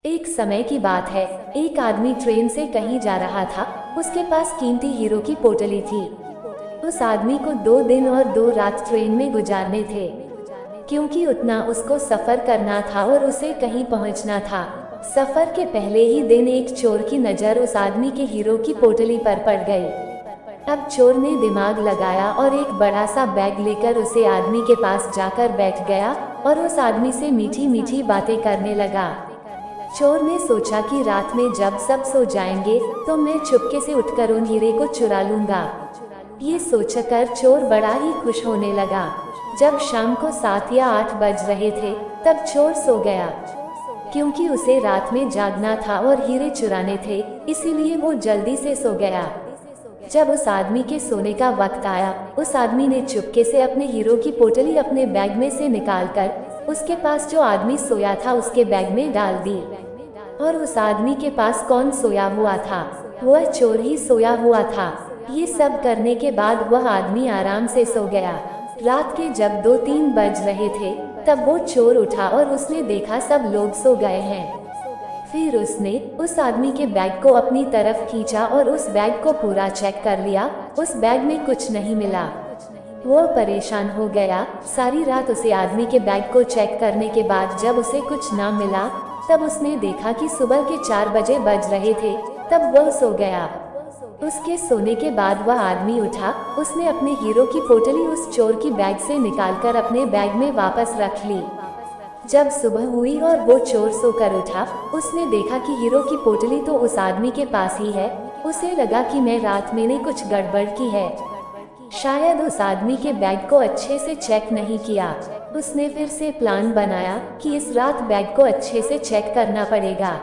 एक समय की बात है, एक आदमी ट्रेन से कहीं जा रहा था। उसके पास कीमती हीरो की पोटली थी। उस आदमी को 2 दिन और 2 रात ट्रेन में गुजारने थे, क्योंकि उतना उसको सफर करना था और उसे कहीं पहुंचना था। सफर के पहले ही दिन एक चोर की नज़र उस आदमी के हीरो की पोटली पर पड़ गई। अब चोर ने दिमाग लगाया और एक बड़ा सा बैग लेकर उसे आदमी के पास जाकर बैठ गया और उस आदमी से मीठी मीठी बातें करने लगा। चोर ने सोचा कि रात में जब सब सो जाएंगे तो मैं चुपके से उठकर उन हीरे को चुरा लूंगा। ये सोचकर चोर बड़ा ही खुश होने लगा। जब शाम को 7 या 8 बज रहे थे तब चोर सो गया, क्योंकि उसे रात में जागना था और हीरे चुराने थे, इसीलिए वो जल्दी से सो गया। जब उस आदमी के सोने का वक्त आया, उस आदमी ने चुपके से अपने हीरो की पोटली अपने बैग में से निकालकर उसके पास जो आदमी सोया था उसके बैग में डाल दी। और उस आदमी के पास कौन सोया हुआ था? वह चोर ही सोया हुआ था। ये सब करने के बाद वह आदमी आराम से सो गया। रात के जब 2-3 बज रहे थे तब वो चोर उठा और उसने देखा सब लोग सो गए हैं। फिर उसने उस आदमी के बैग को अपनी तरफ खींचा और उस बैग को पूरा चेक कर लिया। उस बैग में कुछ नहीं मिला। वो परेशान हो गया। सारी रात उसे आदमी के बैग को चेक करने के बाद जब उसे कुछ ना मिला तब उसने देखा कि सुबह के 4 बजे बज रहे थे, तब वह सो गया। उसके सोने के बाद वह आदमी उठा। उसने अपने हीरो की पोटली उस चोर की बैग से निकालकर अपने बैग में वापस रख ली। जब सुबह हुई और वो चोर सोकर उठा, उसने देखा कि हीरो की पोटली तो उस आदमी के पास ही है। उसे लगा कि मैं रात मैंने कुछ गड़बड़ की है, शायद उस आदमी के बैग को अच्छे से चेक नहीं किया। उसने फिर से प्लान बनाया कि इस रात बैग को अच्छे से चेक करना पड़ेगा।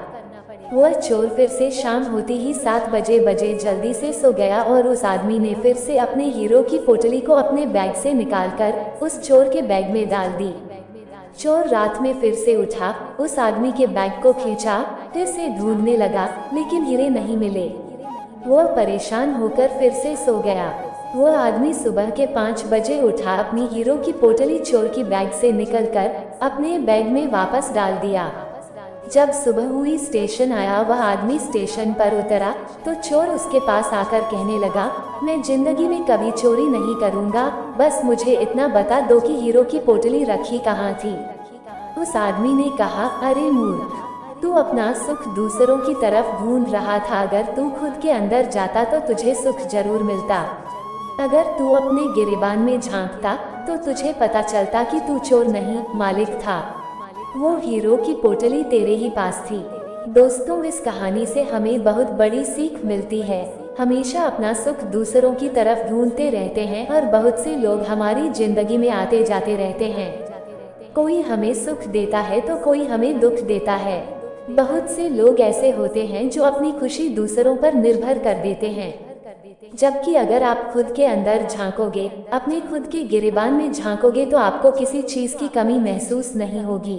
वह चोर फिर से शाम होती ही 7 बजे जल्दी से सो गया और उस आदमी ने फिर से अपने हीरो की पोटली को अपने बैग से निकालकर उस चोर के बैग में डाल दी। चोर रात में फिर से उठा, उस आदमी के बैग को खींचा, फिर से ढूंढने लगा, लेकिन हीरे नहीं मिले। वह परेशान होकर फिर से सो गया। वह आदमी सुबह के 5 बजे उठा, अपनी हीरो की पोटली चोर की बैग से निकलकर अपने बैग में वापस डाल दिया। जब सुबह हुई, स्टेशन आया। वह आदमी स्टेशन पर उतरा तो चोर उसके पास आकर कहने लगा, मैं जिंदगी में कभी चोरी नहीं करूंगा, बस मुझे इतना बता दो कि हीरो की पोटली रखी कहाँ थी। उस आदमी ने कहा, अरे मूर्ख, तू अपना सुख दूसरों की तरफ ढूंढ रहा था। अगर तू खुद के अंदर जाता तो तुझे सुख जरूर मिलता। अगर तू अपने गिरेबान में झांकता तो तुझे पता चलता कि तू चोर नहीं, मालिक था। वो हीरो की पोटली तेरे ही पास थी। दोस्तों, इस कहानी से हमें बहुत बड़ी सीख मिलती है। हमेशा अपना सुख दूसरों की तरफ ढूंढते रहते हैं और बहुत से लोग हमारी जिंदगी में आते जाते रहते हैं। कोई हमें सुख देता है तो कोई हमें दुख देता है। बहुत से लोग ऐसे होते हैं जो अपनी खुशी दूसरों पर निर्भर कर देते हैं, जबकि अगर आप खुद के अंदर झांकोगे, अपने खुद के गिरेबान में झांकोगे तो आपको किसी चीज की कमी महसूस नहीं होगी।